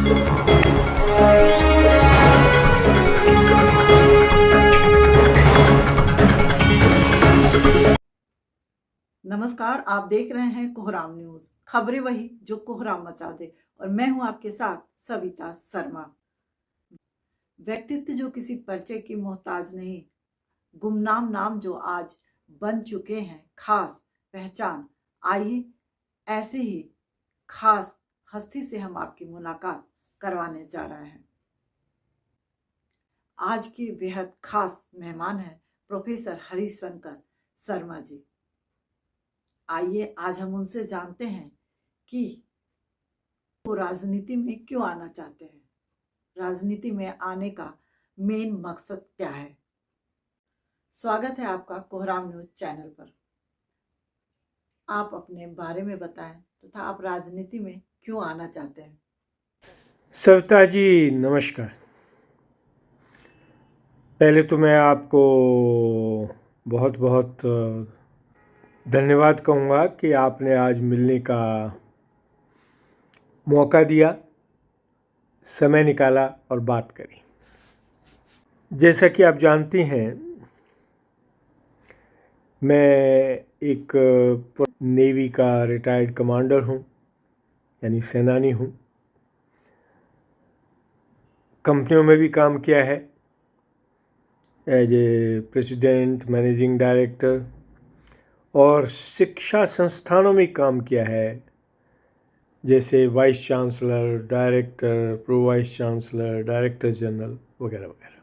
नमस्कार, आप देख रहे हैं कोहराम न्यूज। खबरें वही जो कोहराम मचा दे, और मैं हूं आपके साथ सविता शर्मा। व्यक्तित्व जो किसी परिचय की मोहताज नहीं, गुमनाम नाम जो आज बन चुके हैं खास पहचान। आइए ऐसे ही खास हस्ती से हम आपकी मुलाकात करवाने जा रहे हैं। आज के बेहद खास मेहमान हैं प्रोफेसर हरिशंकर शर्मा जी। आइए आज हम उनसे जानते हैं कि वो राजनीति में क्यों आना चाहते हैं, राजनीति में आने का मेन मकसद क्या है। स्वागत है आपका कोहराम न्यूज चैनल पर। आप अपने बारे में बताएं तथा आप राजनीति में क्यों आना चाहते हैं। सविता जी नमस्कार। पहले तो मैं आपको बहुत बहुत धन्यवाद कहूँगा कि आपने आज मिलने का मौका दिया, समय निकाला और बात करी। जैसा कि आप जानती हैं, मैं एक नेवी का रिटायर्ड कमांडर हूँ, यानी सेनानी हूँ। कंपनियों में भी काम किया है, as a president, managing director, और शिक्षा संस्थानों में काम किया है, जैसे vice chancellor, director, pro vice chancellor, director general वगैरह वगैरह।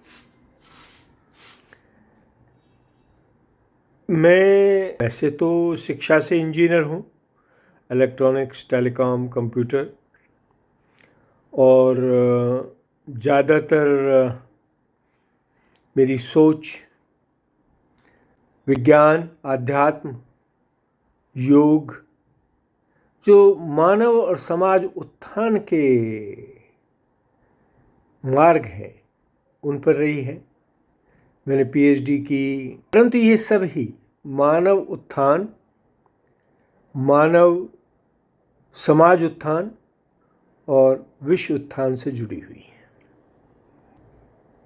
मैं वैसे तो शिक्षा से इंजीनियर हूँ, इलेक्ट्रॉनिक्स, टेलीकॉम, कंप्यूटर, और ज़्यादातर मेरी सोच विज्ञान, आध्यात्म, योग, जो मानव और समाज उत्थान के मार्ग हैं उन पर रही है। मैंने पीएचडी की, परंतु ये सब ही मानव उत्थान, मानव समाज उत्थान और विश्व उत्थान से जुड़ी हुई है।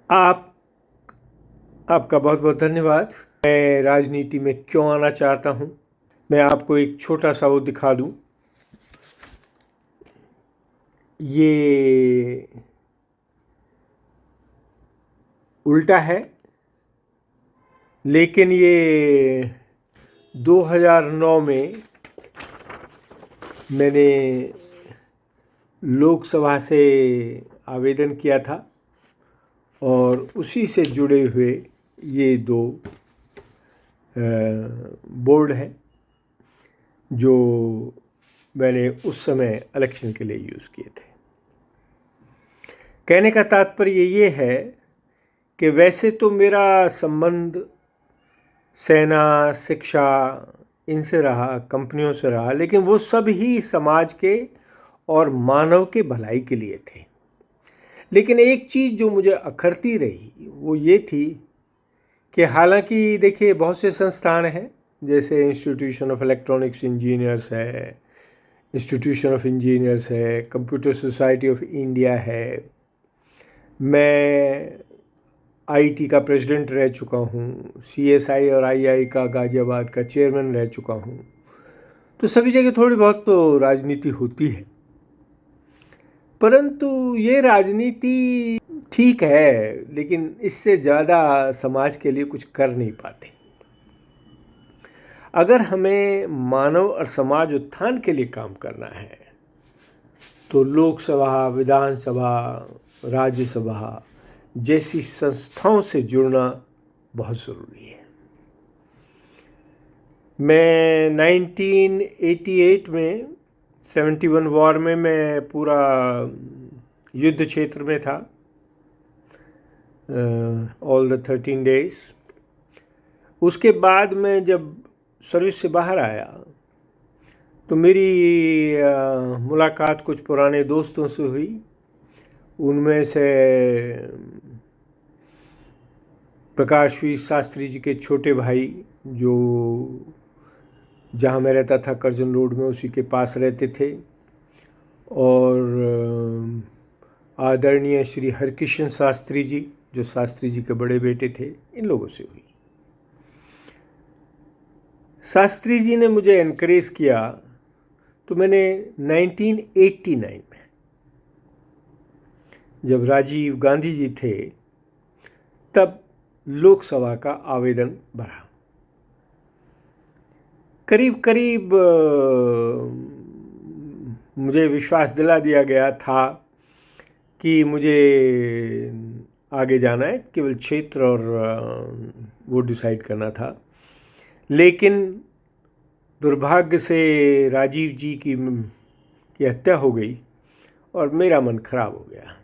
आपका बहुत बहुत धन्यवाद। मैं राजनीति में क्यों आना चाहता हूँ, मैं आपको एक छोटा सा वो दिखा दूँ। ये उल्टा है, लेकिन ये 2009 में मैंने लोकसभा से आवेदन किया था, और उसी से जुड़े हुए ये दो बोर्ड हैं जो मैंने उस समय इलेक्शन के लिए यूज़ किए थे। कहने का तात्पर्य ये है कि वैसे तो मेरा संबंध सेना, शिक्षा इनसे रहा, कंपनियों से रहा, लेकिन वो सब ही समाज के और मानव के भलाई के लिए थे। लेकिन एक चीज़ जो मुझे अखरती रही वो ये थी कि हालांकि देखिए बहुत से संस्थान हैं, जैसे इंस्टीट्यूशन ऑफ इलेक्ट्रॉनिक्स इंजीनियर्स है, इंस्टीट्यूशन ऑफ इंजीनियर्स है, कंप्यूटर सोसाइटी ऑफ इंडिया है, मैं आईटी का प्रेसिडेंट रह चुका हूँ, सीएसआई और आईआई का गाजियाबाद का चेयरमैन रह चुका हूँ। तो सभी जगह थोड़ी बहुत तो राजनीति होती है, परंतु ये राजनीति ठीक है, लेकिन इससे ज़्यादा समाज के लिए कुछ कर नहीं पाते। अगर हमें मानव और समाज उत्थान के लिए काम करना है तो लोकसभा, विधानसभा, राज्यसभा जैसी संस्थाओं से जुड़ना बहुत ज़रूरी है। मैं 1988 में 71 वॉर में मैं पूरा युद्ध क्षेत्र में था, ऑल द 13 डेज। उसके बाद मैं जब सर्विस से बाहर आया तो मेरी मुलाकात कुछ पुराने दोस्तों से हुई। उनमें से प्रकाशवीर शास्त्री जी के छोटे भाई, जो जहाँ मैं रहता था करजन रोड में, उसी के पास रहते थे, और आदरणीय श्री हरकिशन शास्त्री जी, जो शास्त्री जी के बड़े बेटे थे, इन लोगों से हुई। शास्त्री जी ने मुझे एनकरेज किया, तो मैंने 1989 में, जब राजीव गांधी जी थे, तब लोकसभा का आवेदन भरा। करीब करीब मुझे विश्वास दिला दिया गया था कि मुझे आगे जाना है, केवल क्षेत्र और वो डिसाइड करना था। लेकिन दुर्भाग्य से राजीव जी की हत्या हो गई और मेरा मन खराब हो गया।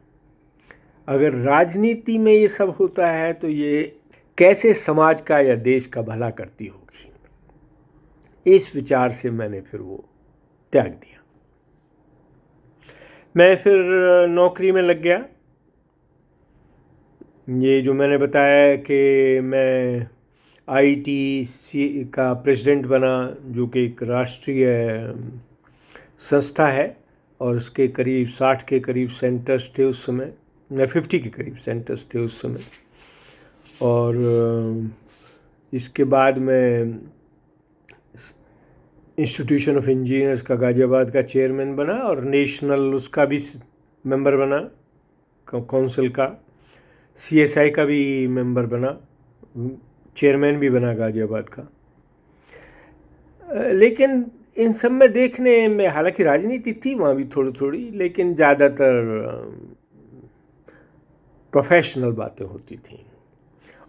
अगर राजनीति में ये सब होता है तो ये कैसे समाज का या देश का भला करती होगी। इस विचार से मैंने फिर वो त्याग दिया। मैं फिर नौकरी में लग गया। ये जो मैंने बताया कि मैं ITC का प्रेसिडेंट बना, जो कि एक राष्ट्रीय संस्था है, और उसके करीब 60 के करीब सेंटर्स थे उस समय, 50 के करीब सेंटर्स थे उस समय। और इसके बाद मैं इंस्टीट्यूशन ऑफ इंजीनियर्स का गाज़ियाबाद का चेयरमैन बना, और नेशनल उसका भी मेंबर बना, काउंसिल का, CSI का भी मेंबर बना, चेयरमैन भी बना गाज़ियाबाद का। लेकिन इन सब में देखने में, हालांकि राजनीति थी वहाँ भी थोड़ी थोड़ी, लेकिन ज़्यादातर प्रोफेशनल बातें होती थी।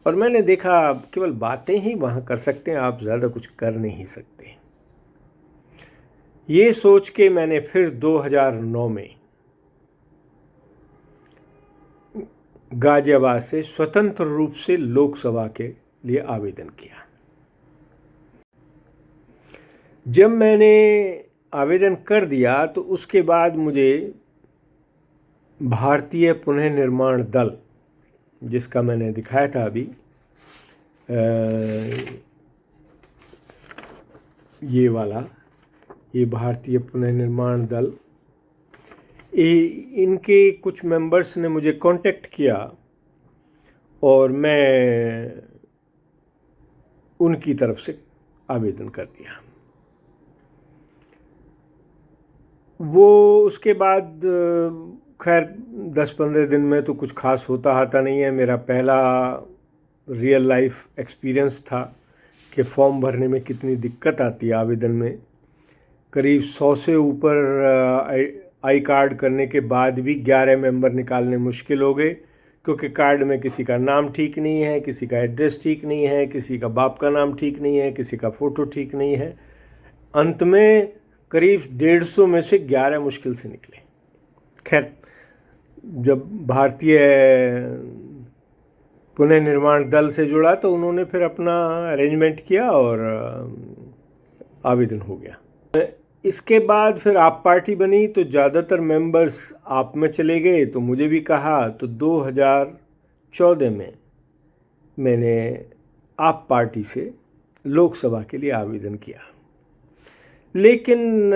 और मैंने देखा केवल बातें ही वहाँ कर सकते हैं, आप ज़्यादा कुछ कर नहीं सकते। ये सोच के मैंने फिर 2009 में गाज़ियाबाद से स्वतंत्र रूप से लोकसभा के लिए आवेदन किया। जब मैंने आवेदन कर दिया तो उसके बाद मुझे भारतीय पुनः निर्माण दल, जिसका मैंने दिखाया था अभी, ये वाला, ये भारतीय पुनः निर्माण दल, इनके कुछ मेंबर्स ने मुझे कांटेक्ट किया और मैं उनकी तरफ से आवेदन कर दिया। वो उसके बाद खैर 10-15 दिन में तो कुछ खास होता आता नहीं है। मेरा पहला रियल लाइफ एक्सपीरियंस था कि फॉर्म भरने में कितनी दिक्कत आती है आवेदन में। करीब 100 से ऊपर आई कार्ड करने के बाद भी 11 मेंबर निकालने मुश्किल हो गए, क्योंकि कार्ड में किसी का नाम ठीक नहीं है, किसी का एड्रेस ठीक नहीं है, किसी का बाप का नाम ठीक नहीं है, किसी का फ़ोटो ठीक नहीं है। अंत में करीब 150 में से 11 मुश्किल से निकले। खैर, जब भारतीय पुनः निर्माण दल से जुड़ा तो उन्होंने फिर अपना अरेंजमेंट किया और आवेदन हो गया। इसके बाद फिर आप पार्टी बनी तो ज़्यादातर मेंबर्स आप में चले गए, तो मुझे भी कहा। तो 2014 में मैंने आप पार्टी से लोकसभा के लिए आवेदन किया। लेकिन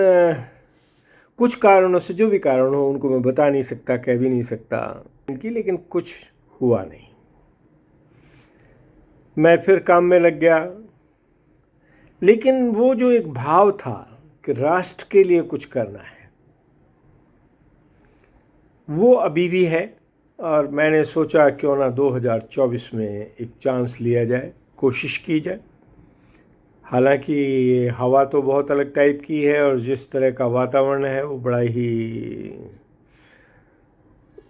कुछ कारणों से, जो भी कारण हो उनको मैं बता नहीं सकता, कह भी नहीं सकता कि, लेकिन कुछ हुआ नहीं। मैं फिर काम में लग गया। लेकिन वो जो एक भाव था कि राष्ट्र के लिए कुछ करना है, वो अभी भी है। और मैंने सोचा क्यों ना 2024 में एक चांस लिया जाए, कोशिश की जाए। हालांकि हवा तो बहुत अलग टाइप की है और जिस तरह का वातावरण है वो बड़ा ही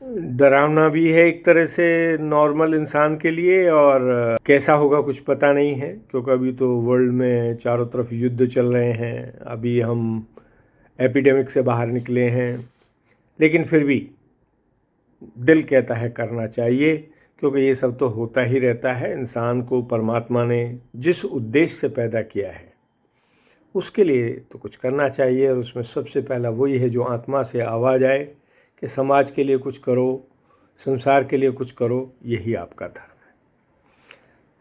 डरावना भी है एक तरह से नॉर्मल इंसान के लिए, और कैसा होगा कुछ पता नहीं है, क्योंकि अभी तो वर्ल्ड में चारों तरफ युद्ध चल रहे हैं। अभी हम एपिडेमिक से बाहर निकले हैं, लेकिन फिर भी दिल कहता है करना चाहिए, क्योंकि ये सब तो होता ही रहता है। इंसान को परमात्मा ने जिस उद्देश्य से पैदा किया है उसके लिए तो कुछ करना चाहिए। और उसमें सबसे पहला वही है जो आत्मा से आवाज़ आए कि समाज के लिए कुछ करो, संसार के लिए कुछ करो, यही आपका धर्म है।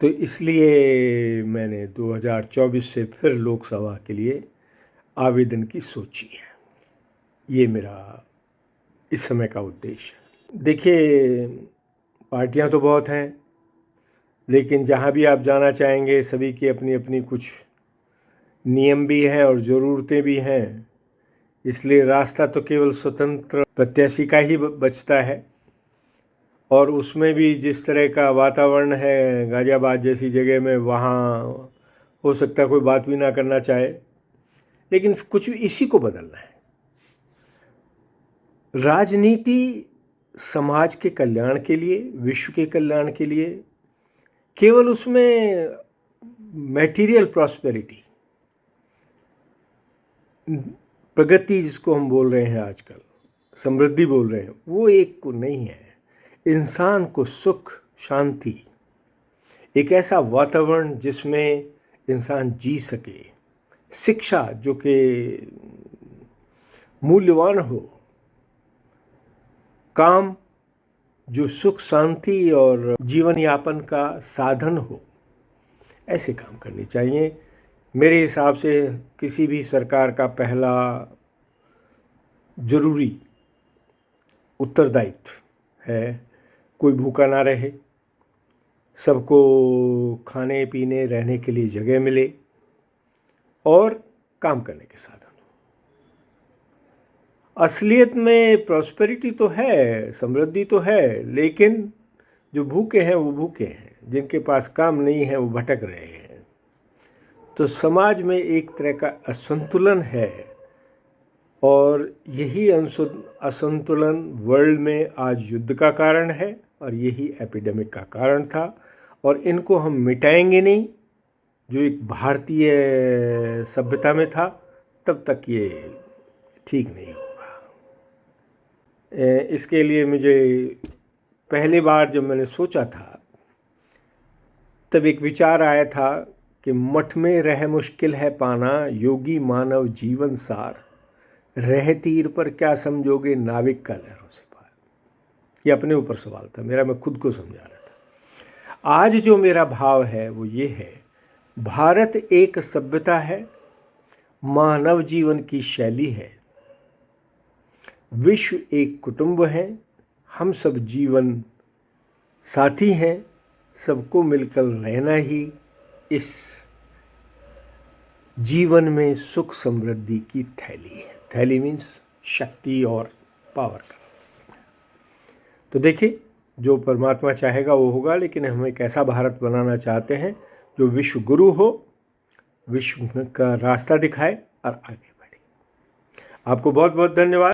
तो इसलिए मैंने 2024 से फिर लोकसभा के लिए आवेदन की सोची है। ये मेरा इस समय का उद्देश्य है। देखिए, पार्टियां तो बहुत हैं, लेकिन जहां भी आप जाना चाहेंगे सभी की अपनी अपनी कुछ नियम भी हैं और ज़रूरतें भी हैं। इसलिए रास्ता तो केवल स्वतंत्र प्रत्याशी का ही बचता है। और उसमें भी जिस तरह का वातावरण है गाज़ियाबाद जैसी जगह में, वहाँ हो सकता है कोई बात भी ना करना चाहे, लेकिन कुछ इसी को बदलना है। राजनीति समाज के कल्याण के लिए, विश्व के कल्याण के लिए, केवल उसमें मटेरियल प्रॉस्पेरिटी, प्रगति जिसको हम बोल रहे हैं आजकल, समृद्धि बोल रहे हैं, वो एक को नहीं है। इंसान को सुख, शांति, एक ऐसा वातावरण जिसमें इंसान जी सके, शिक्षा जो कि मूल्यवान हो, काम जो सुख, शांति और जीवन यापन का साधन हो, ऐसे काम करने चाहिए। मेरे हिसाब से किसी भी सरकार का पहला जरूरी उत्तरदायित्व है कोई भूखा ना रहे, सबको खाने पीने रहने के लिए जगह मिले और काम करने के साधन हो। असलियत में प्रॉस्पेरिटी तो है, समृद्धि तो है, लेकिन जो भूखे हैं वो भूखे हैं, जिनके पास काम नहीं है वो भटक रहे हैं। तो समाज में एक तरह का असंतुलन है और यही असंतुलन वर्ल्ड में आज युद्ध का कारण है और यही एपिडेमिक का कारण था। और इनको हम मिटाएंगे नहीं, जो एक भारतीय सभ्यता में था, तब तक ये ठीक नहीं होगा। इसके लिए मुझे पहली बार जब मैंने सोचा था तब एक विचार आया था कि मठ में रह मुश्किल है पाना, योगी मानव जीवन सार, रह तीर पर क्या समझोगे नाविक का लहरों से पार। ये अपने ऊपर सवाल था मेरा, मैं खुद को समझा रहा था। आज जो मेरा भाव है वो ये है, भारत एक सभ्यता है, मानव जीवन की शैली है, विश्व एक कुटुंब है, हम सब जीवन साथी हैं, सबको मिलकर रहना ही इस जीवन में सुख समृद्धि की थैली है। थैली मीन्स शक्ति और पावर का। तो देखिए, जो परमात्मा चाहेगा वो होगा, लेकिन हम एक ऐसा भारत बनाना चाहते हैं जो विश्व गुरु हो, विश्व का रास्ता दिखाए और आगे बढ़े। आपको बहुत बहुत धन्यवाद।